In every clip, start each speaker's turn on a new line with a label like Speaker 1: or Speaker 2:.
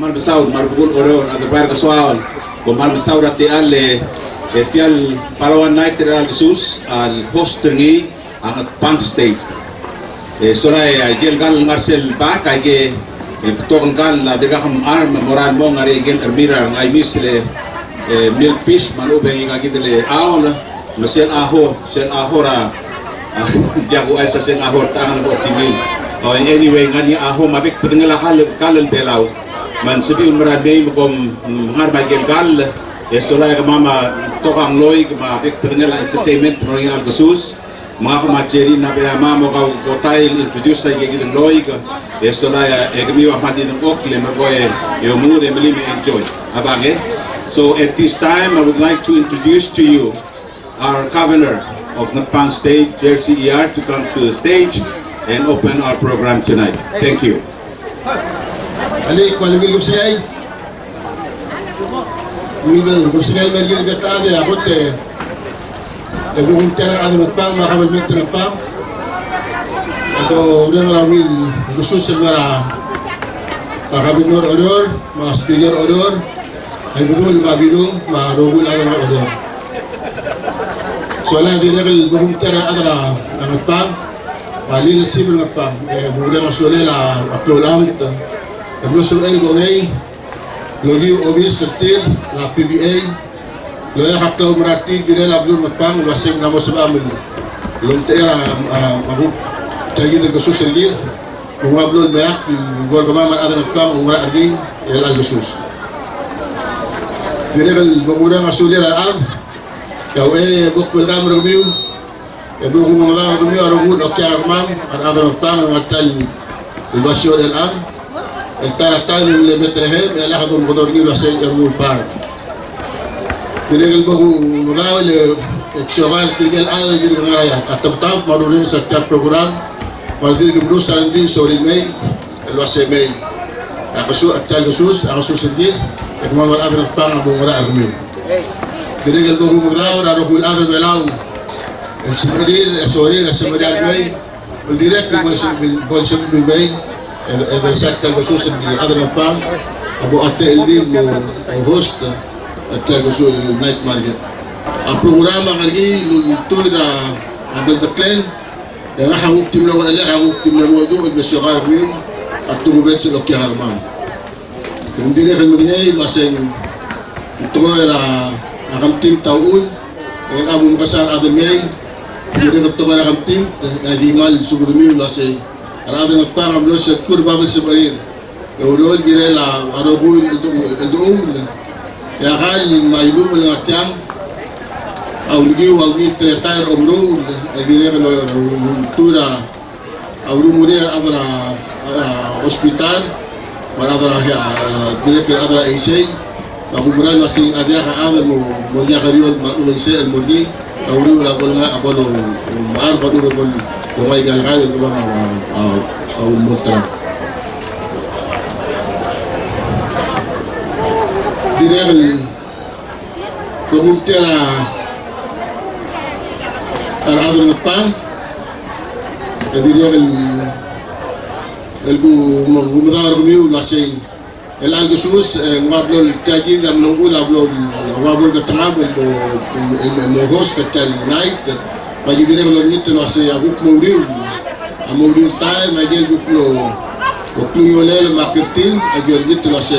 Speaker 1: mal besaud marbul oron at bar kaswaon mal besaud at alle etial Palawan Night al Jesus al host ngi ang Pan State solay gel gal ngarcel ba kay tokon gal la diga ham arm moran mo ngari gel ermira ngai misle milkfish manube nga gidele aol masel ahora jago ay sa sing ahor tangan mo timin anyway ngani aho mabik putengala kalal belaw man sabi marami mo kom ngar bagel gal solay ka mama tokang loy mabik putengala entertainment royal Jesus mga kamateri na kaya mamo ka kotay introduce sa gigit loy ka solay kami wa pandi ng okle magoy yung mure malimi enjoy abange. So at this time I would like to introduce to you our governor of Napang State, Jersey ER, to come to the stage and open our program tonight. Thank you.
Speaker 2: Ali, kualimil gusingay. Wilbel gusingay mergir betade akote. Nagbukuntera ang Napang, makamalmit ng Napang. Ito, ulang rawil, gususin mara makabinor odor, mga speaker odor, ay betul mabidong, marugul ang odor. Soalnya di level bukuntera adara ang Napang. Palin sibul ngapa bukan masalah lah upload kita belum sudah ini logi obis setir la PBA lo ya haklau berarti kita lah belum ngapa masih nama sebab belum tera aku lagi dengan khusus lagi rumah belum banyak gol kemaman ada ngapa umrah lagi ya khusus di level bukan masalah lah kau bukul kamera review يقول هم مضاعف رمي أرغول أوكي أرمان أرغول الطعم ومرتل البشور الآن التالي التالي اللي بترهيب يلاحظوا المضورين وسيد أرغول بارك يقول بقو مضاعف الشغال تلقى الآن يجري من غرايات التبطاف مرورين سكتاب بروغرام مرضير قبروس عندين سوري مي الوسي مي أخصوص التالي خصوص أخصوص الدين يقول الأذر الطعم أبو مراء الرمي يقول بقو مضاعف أرغول الأذر بلاو السوريين السمريات ماي والديريكت البولشب من ماي إذا سكت الجسوس الأذر البام أبو أتى اللي وهوست أتى الجسوس النايت ماركت البروغرام أغرقي للتويرا عبد الكلين yang hawuk tim lawan ala hawuk tim lawan do masyagar bi attu bet sel okki harman kemudian kan mengenai masing tuira agam tim taun dengan abu kasar adamai kemudian ketua agam tim di mal suburmi lase arada ngpang amlo sekur babel sebarir udol girela arabul itu ya hal mailum ngatiam au ligi wa mi tretar umru girela tura au rumuri adra hospital adra director adra isay Abu Mural masih ada yang mau nyakariol maulai saya murni, lalu lalu apa lo mar baru baru mulai jalan itu bang Abu Mutra. Di level kemudian ada ngepang, di level mudar kami masih الآن جسوس قبل التاجيل لما نقول قبل التنابل الموهوس في النايت ما يجي لنا نيت ناس يابوك موريو تاي ما يجي بوكلو وكيولال ماركتين أجر نيت ناس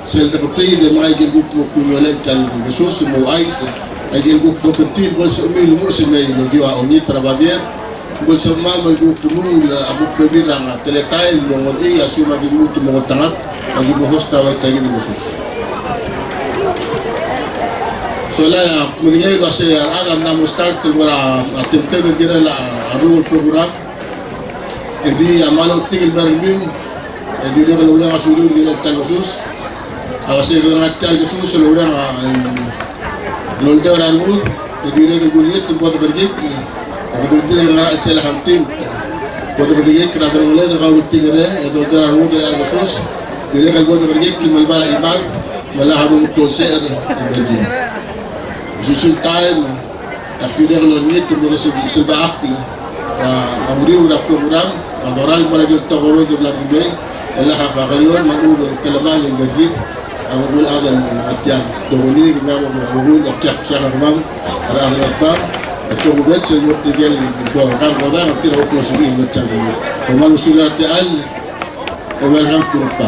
Speaker 2: سيلتقطي لما يجي بوكلو كيولال كان جسوس مو أيس أجي بوكلو كتير بس أمي الموسم يجي وأني ترابير بس ما ملجوك تمول أبوك ببيران تلتاي مغذي أسيما جموت مغتنات lagi hosta wa tagi di khusus. Soalnya mengenai bahasa agam nama start keluar aktivitas bergerak lah arul program. Jadi amal tinggal berminggu. Jadi dia kalau orang asal dia tak khusus. Awas dia tak khusus kalau orang nolter arul. Jadi dia guliat buat bergerak. Jadi dia nak selah hamtim. Buat bergerak kerana mulai terkau tinggal. Itu dia arul dia khusus. Jadi kalau buat bergerak di malbala ibad, malah harus betul ser bergerak. Susul time, tapi dia kalau ni tu boleh sebab akli. Amri udah program, orang malah kita orang tu belakang dia. nakakakaliwan, mag-uwi, kalaman yung gagit, ang mag-uladan ng atyang. Dohuli, ginawa mo, mag-uwi, atyak siya ka naman, para adan at pa, at kumugat sa iyo, tigil, ito, ang kang at tinawag ko sa iyo, at siyang mo. Kumalos sila at yaan, welcome to pa.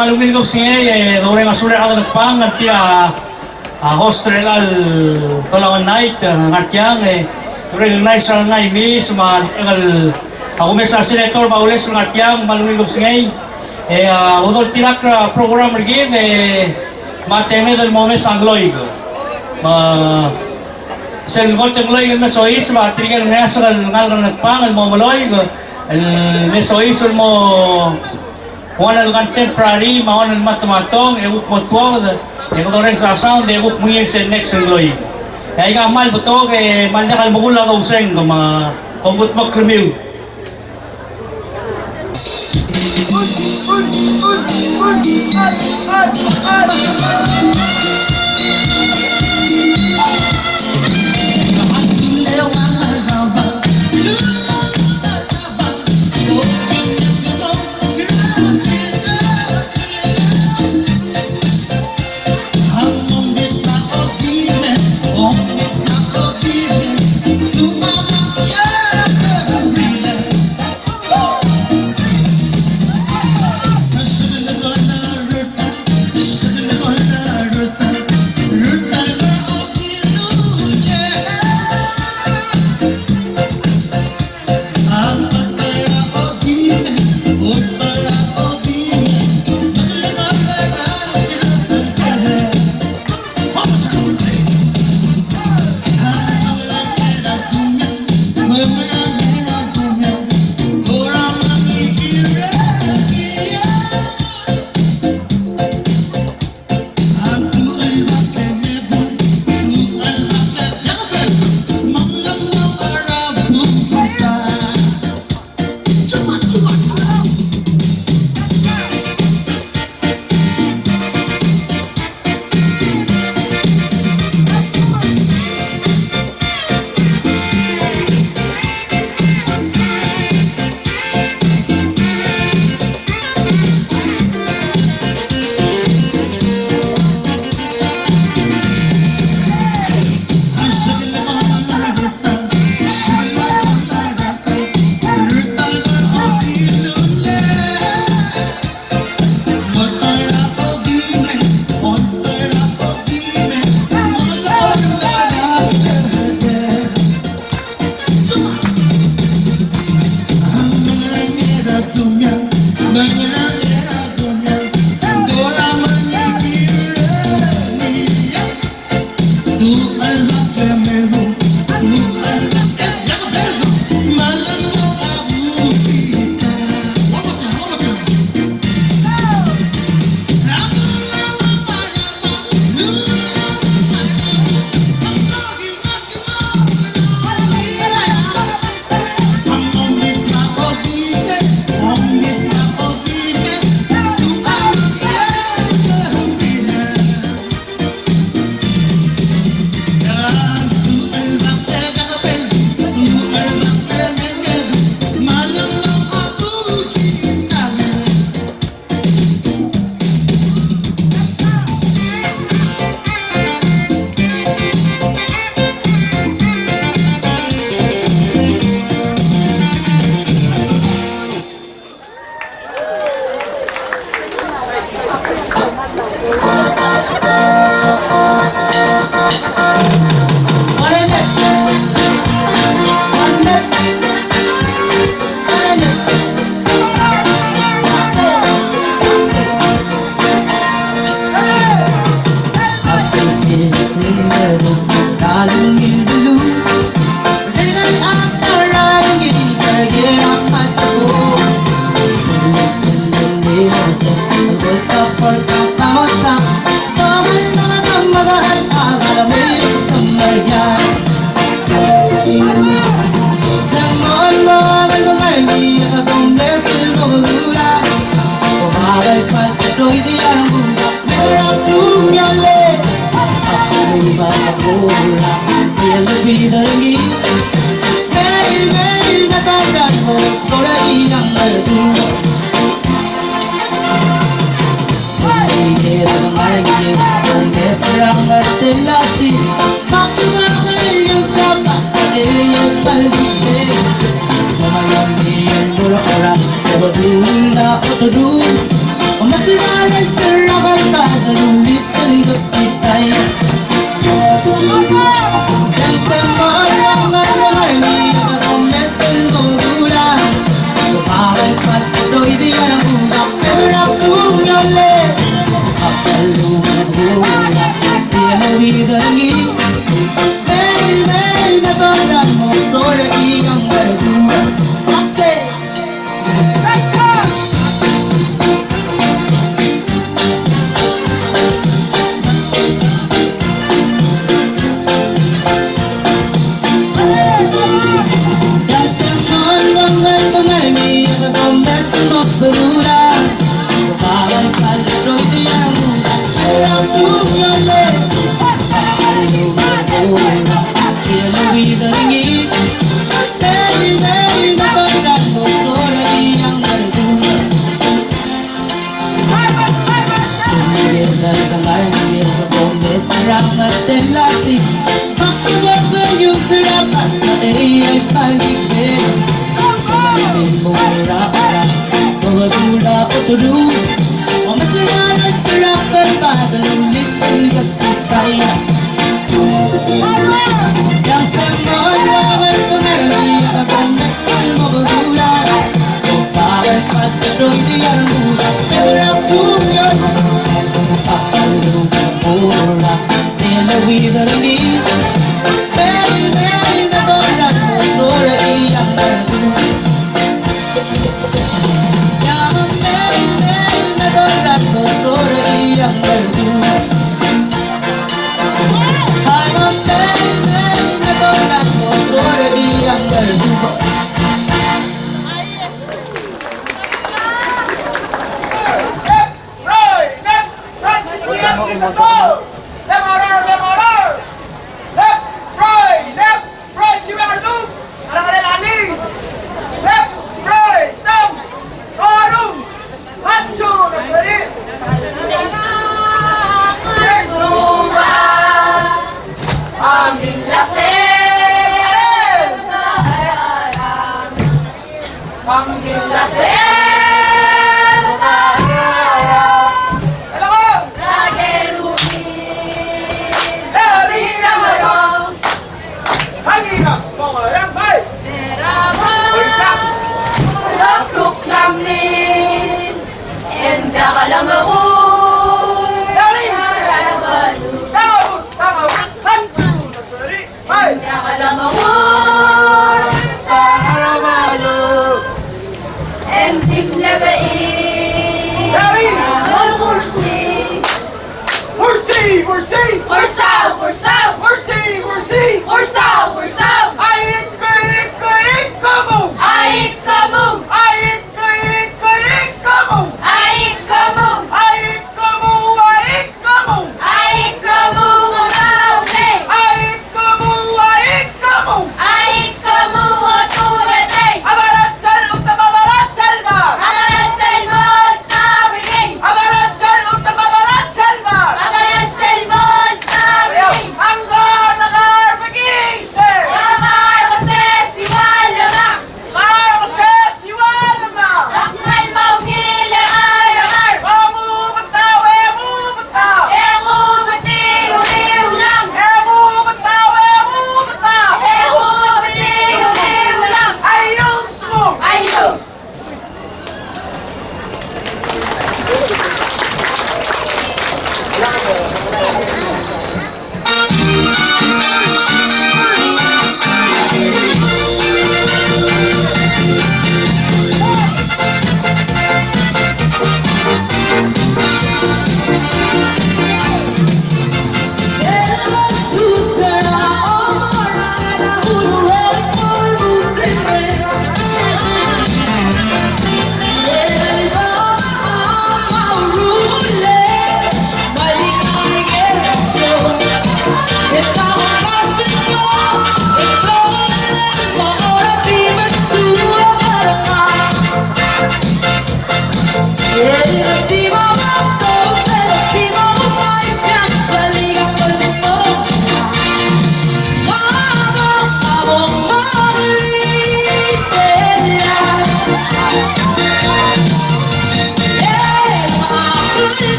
Speaker 3: Malungin ko siya, dore nga sura ako nagpang, at hostel al Tolawan Night, ngartyang, dore nga nice sa nga imi, sumalikal, ako may sa senator, maulis ng ngartyang, malungin ko siya, udol tinak program rigid, mateme del momes ang loig. Sen goteng loig na sois, matrigan nga sa ngal nagpang, al momoloig, al sois mo, wala lang temporary, mawalan matamatong, ewuk mo tuwag, ewuk doreng sa sound, ewuk mo yun sa next engloy. Kaya nga mal buto, mal na kalmugula ka useng, kung mga kumbut magklimiw.
Speaker 4: Listen Tama,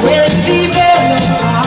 Speaker 4: Well, people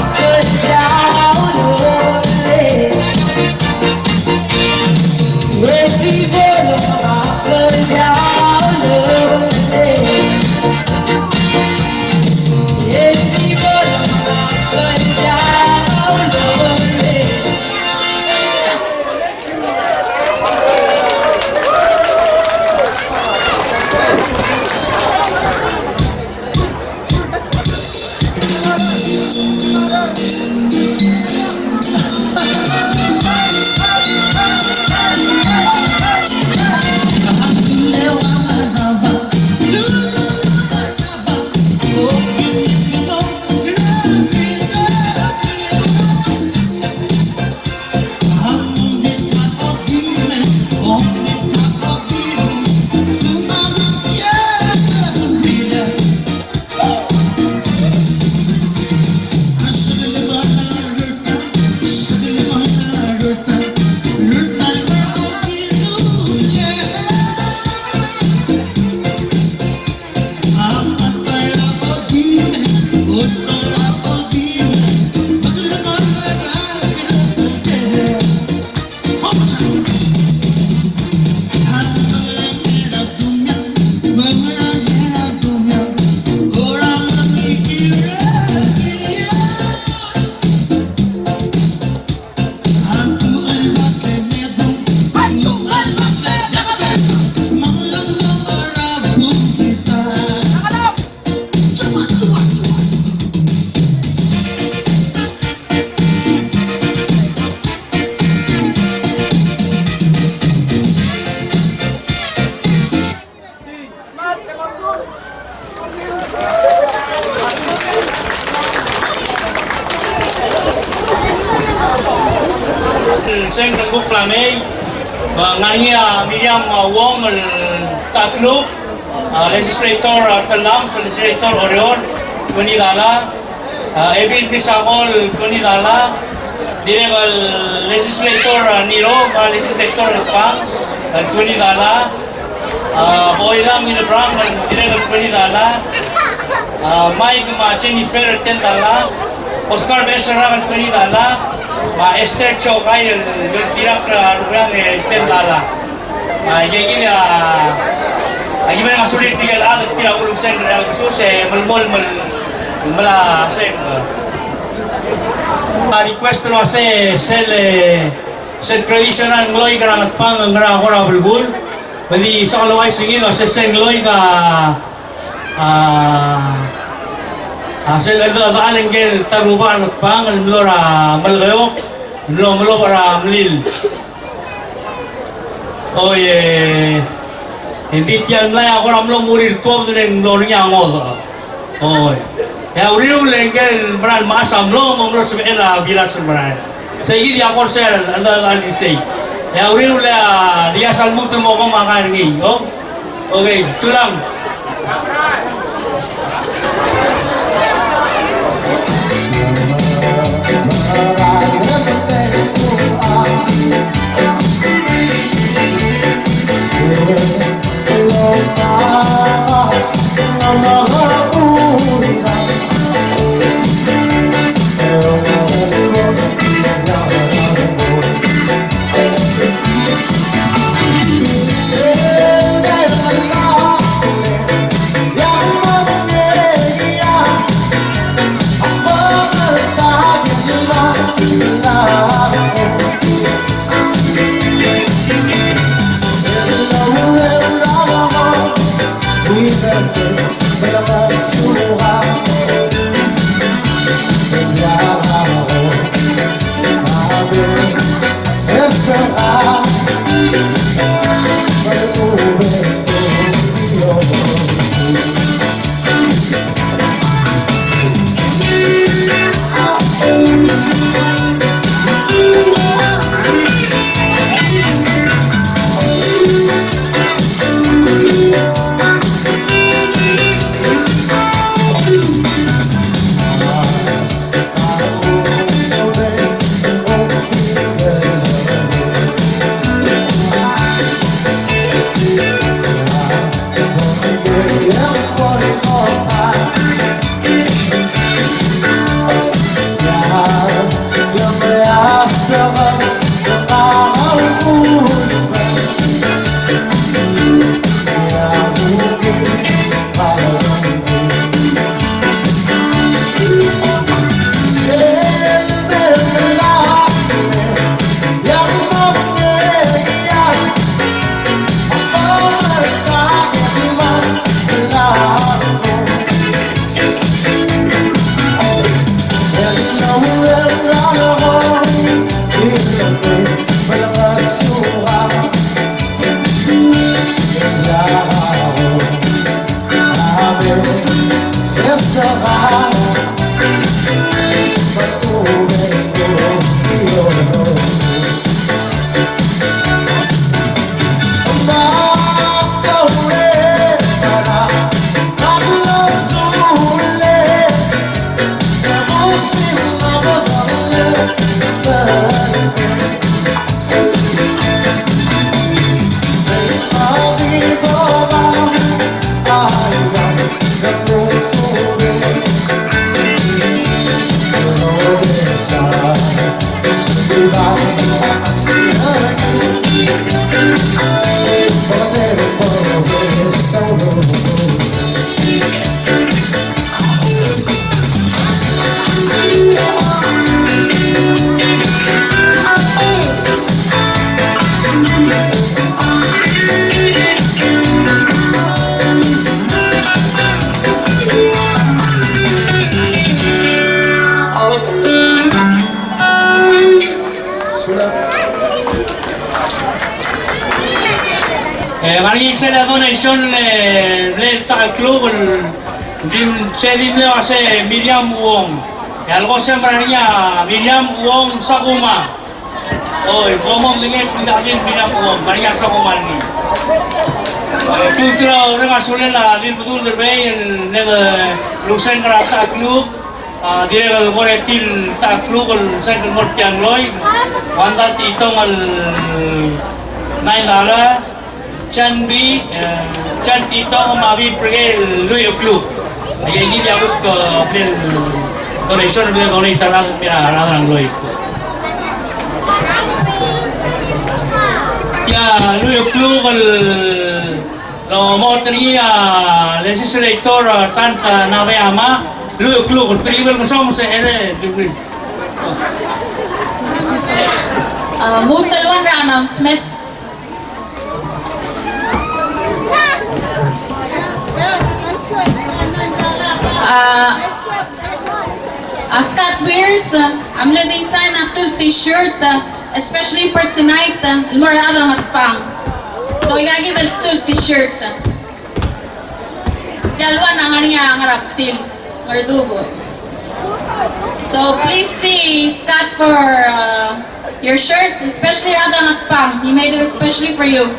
Speaker 3: Seng Tengguk Lamay, ngania Miriam Wong Tatluk, Legislator Talam, Legislator Orion, Kunidala, Ebin Bisakol, Kunidala, Direcal Legislator Niro, Legislator Pang, Kunidala, Boylam Minabrang, Direcal Kunidala, Mike Jennifer Tendala, Oscar Besara Kunidala, Esther Chokay, Tirak Rurang Tendala. Jadi gimana sulit tinggal ada tiap ulung sen real khusus melmol mela sen. Request lo se sel tradisional ngloi garangat pang ngra hora bulbul. Jadi soal wai singil se sen ngloi ka hasil itu ada lenggel taruban pang melora melgayok melo para melil. Oh ye, hindi tiyan na ako ramlo murir tuwa sa neng lornya mo. Oh, ya uriu lenggel beral masam lo monglo sebela bilas beral. Segi dia korsel anda lagi sei. Ya uriu la dia salmut mo ko makan ngi. Oh, okay, culang. Mari se la donation le al club se dimle hace Miriam Wong. Algo sembraría Miriam Wong Saguma. Oh, ngomong lingit tidak din pinapong kanya sa kumalni. Tutra orang asulan lah din betul terbaik nega lusen kerata klub. Dia kalau boleh til tak klub kalau saya kalau tiang loy, wanda titong al naik dala, chan titong mavi pergi loy klub. Ini dia buat bel donation bel donate tanah orang loy. Ya, loy klub al lo motoria legislator tanta navema lu klub tribal ko somos ere dibri
Speaker 4: Mutalwan ra announcement. Askat wears amla design atul t-shirt especially for tonight murada matpang. So igagi dal tul t-shirt. Dalwan ang niya ang raptil mardugo. So please see Scott for your shirts, especially Radha Matpang. He made it especially for you.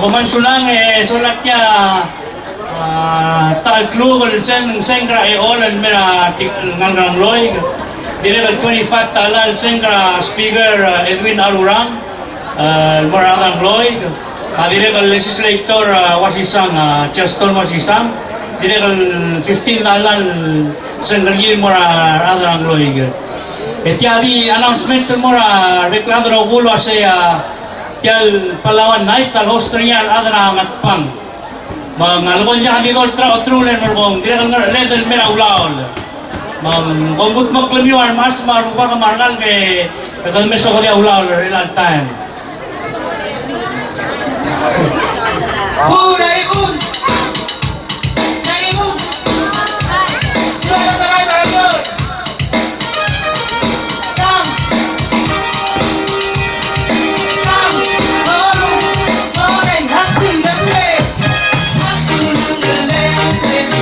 Speaker 3: Kumansulang sulat niya tal klugol sengra olan mera ngangrang loy dire 25 talal sengra speaker Edwin Arurang moradang loy dire legislator wasisang Cheston wasisang dire 15 talal sengra moradang loy etiadi announcement mora rekladro gulo saya Tial Palawan night tal Austrian adra matpang mangalbon niya di dol tra otrulen morbong dire ngar ledel mera ulaol mang gombut maklemiwan mas maruba ka marnal ke pedal meso ko dia ulaol real time
Speaker 4: Dari un. Suara terai bagus. Tam. Morning, hatsing dasle. Hatsing dasle.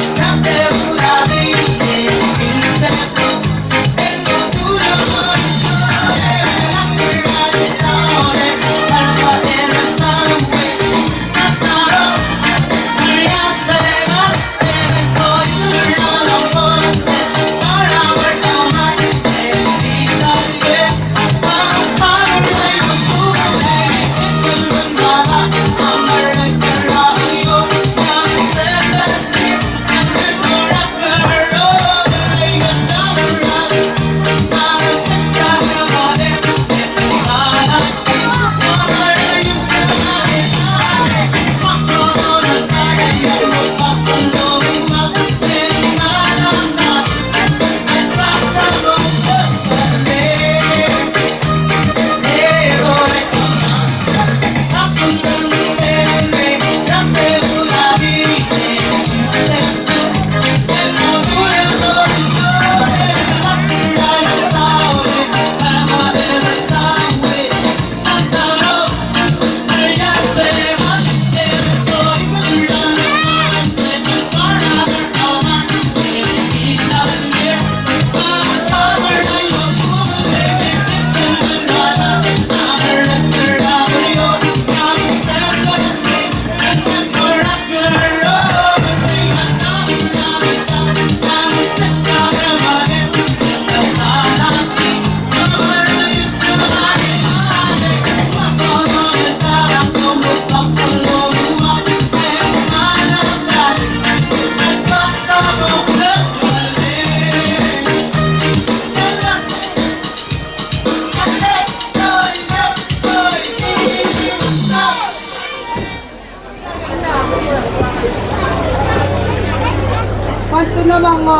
Speaker 5: Ito na mga.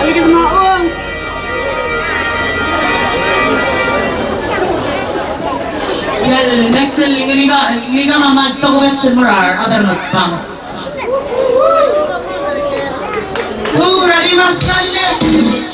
Speaker 5: Aligid mga uang.
Speaker 3: Well, next liga mamad to wet murar other not pang. Who ready must stand it?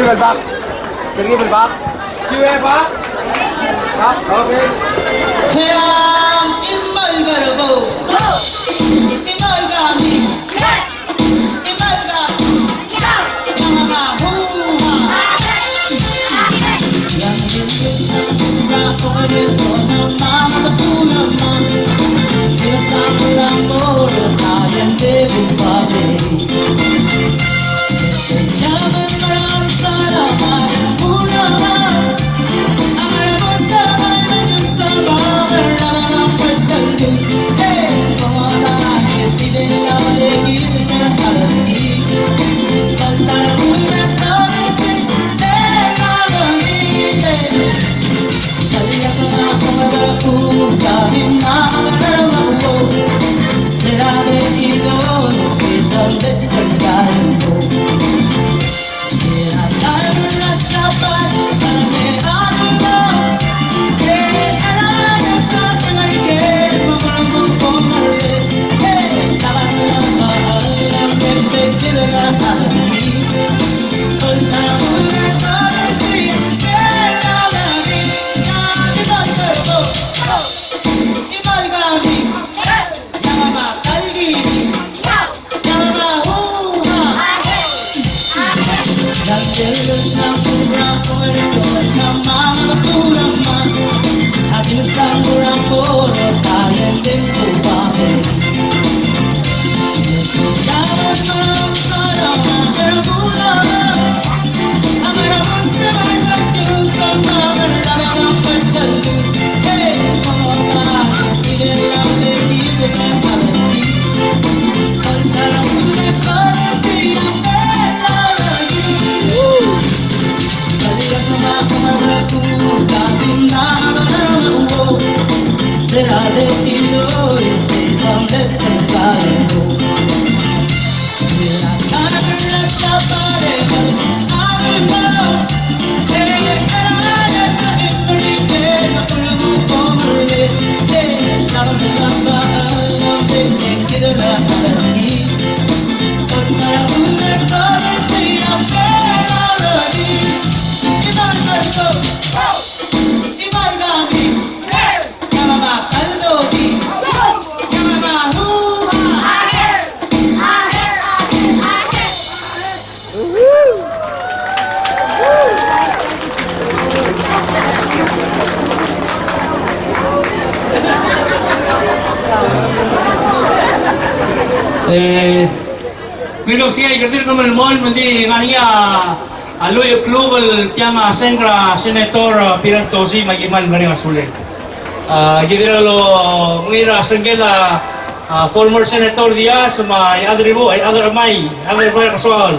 Speaker 6: Give it back. Give it back. Give it back. Okay.
Speaker 4: Kayang imal garbo, imal gami, imal gami, yang mahuha, yang dinsa ko dito na mama sa punaman, pinasama lang mo kayang debumpade. Yaman marang salamat ang punaman. Será decidido, será decidido. Será tarde la chapa para me amar. Que el año está en el que vamos a comer. La bandera que quiere ganar aquí. Con la luna para sí, que la vi, ya te va a ser y malgami, ya mamá calvi, ya mamá será decidido y será declarado. Será tarde la chaparera, amor, el año está en el que no puedo comer. La bandera que quiere ganar aquí. Por la luna para ser aquí. Y marcarlo, y marcarlo.
Speaker 3: Kilo siya ikertir ko malmol mandi ngania aloy global kaya sengra senator Pirantosi magimal ngani asule. Gidira lo ngira senggela former senator dia sama other kasual.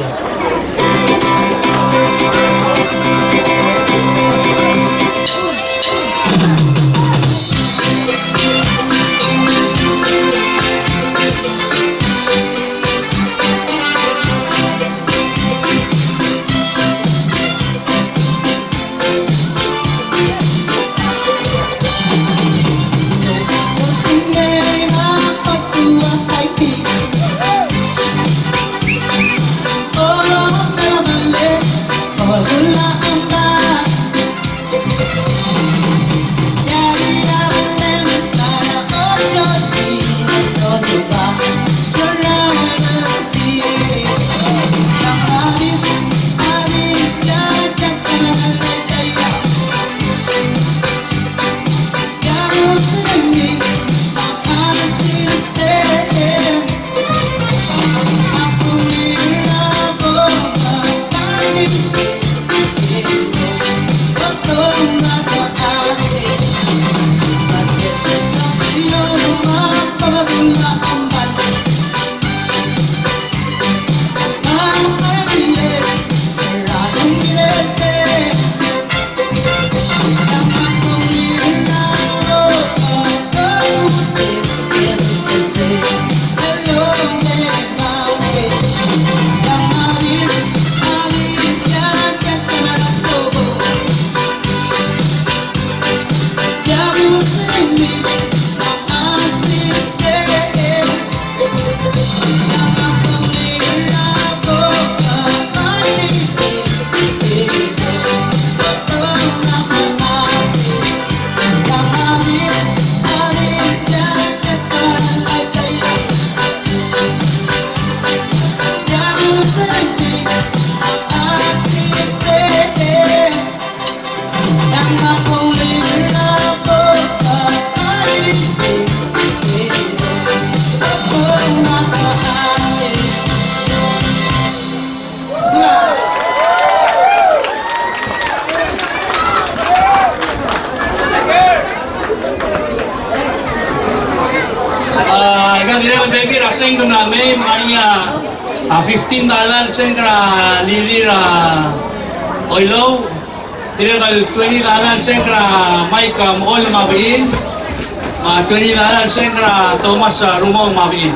Speaker 4: Oh,
Speaker 3: sing ko namin, mga $15 sing ka lilira oilo. Tiragal $20 sing ka Mike Mool mabiin. $20 sing ka Thomas Rumong mabiin.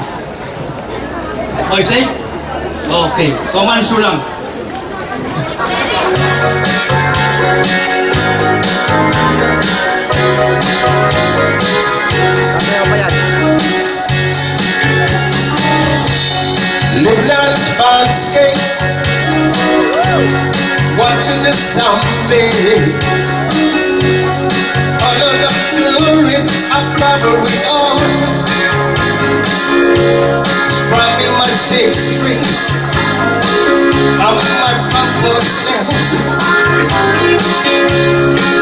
Speaker 3: Okay, say? Okay, koman sulang.
Speaker 7: Midnight's landscape, watching the sunbathe. All of the tourists are probably on, sprung in my 6 strings, I'm in my comfort stand.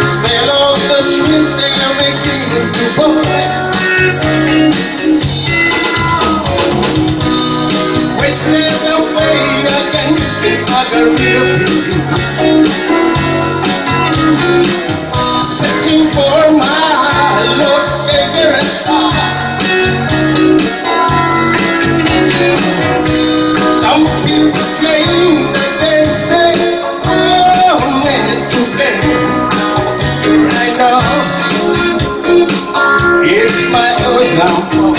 Speaker 7: Smell of the shrimp they are beginning to boil. Wasted away again in Margaritaville, searching for my lost figure and soul. Some people claim that they say, oh, meant to be. I know it's my own downfall.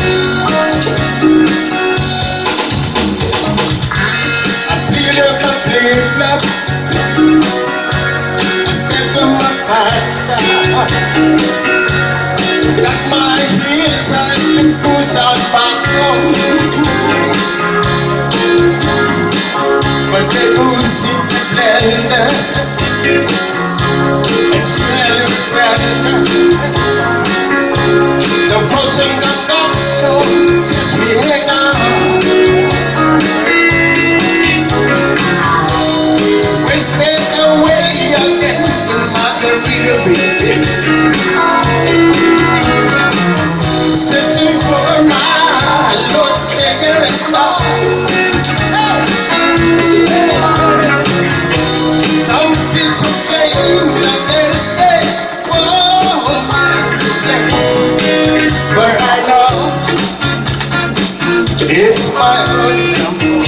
Speaker 7: Step on my past, got my heels and goose out back home. But they boozy blender, it's really grand. The frozen concoction gets me hang on. Wasted away again in Margaritaville, searching for my lost cigarette soul. Some people claim that they say, oh, my goodness, but I know it's my own number.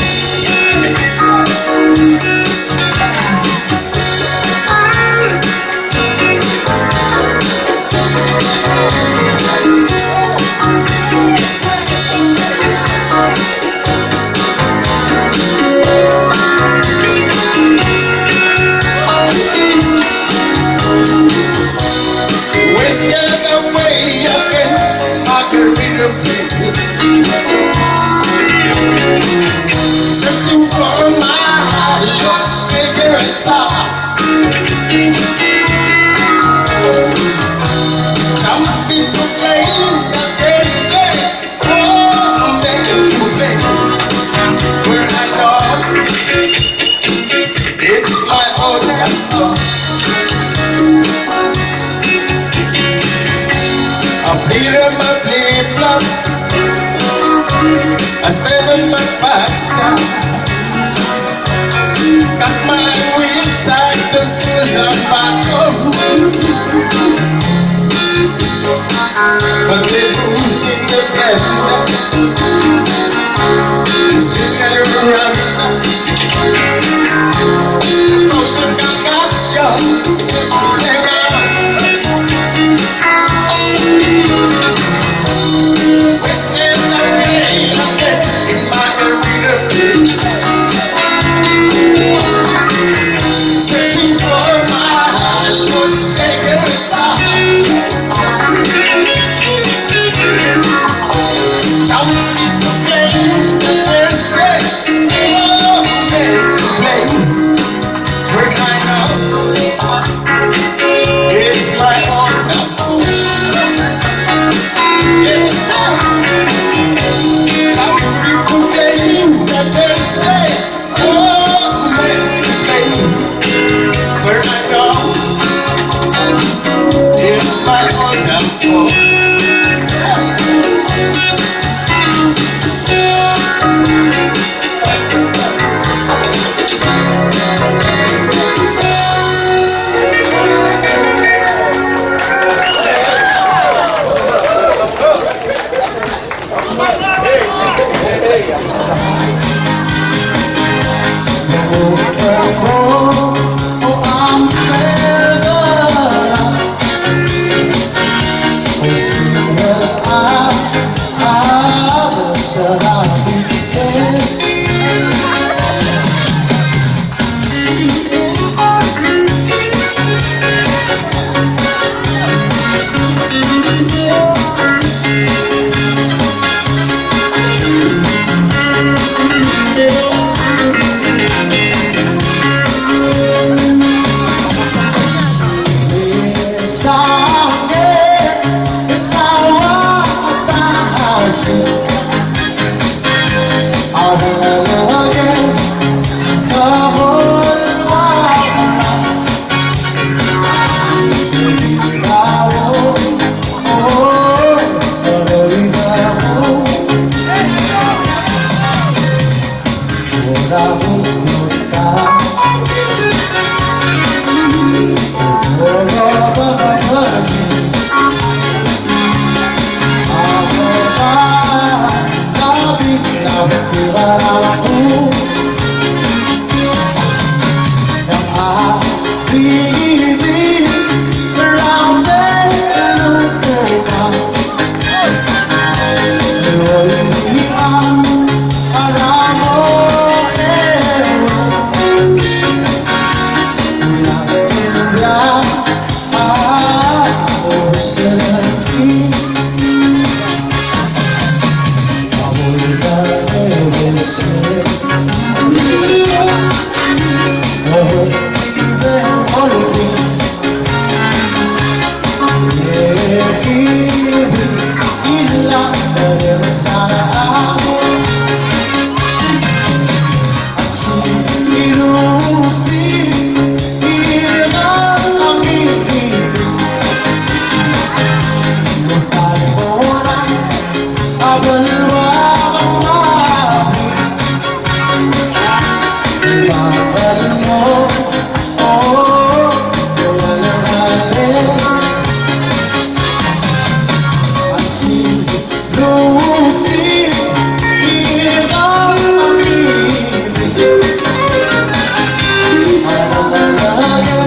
Speaker 7: Wasted away again, Margaritaville, searching for my lost cigarette soul. Some people claim that they say, oh, I'm begging to play, where I know it's my own fault. I played in my flip-flop, I stand in my past, got my wheels side ka. Puro bababagin. Ako ba labing-labing ako ng aking maraming lupa. Iwalay ang aramo natinda ako sa langit. Amoy na ewesin. Amoy na olvin. Ilang na sana ako at sinirusin ilang ang ibig. Magpalimuran abalwa ang mabig. Babal mo, oh, walang halin. At sinirusin ilang ang ibig. Para malagay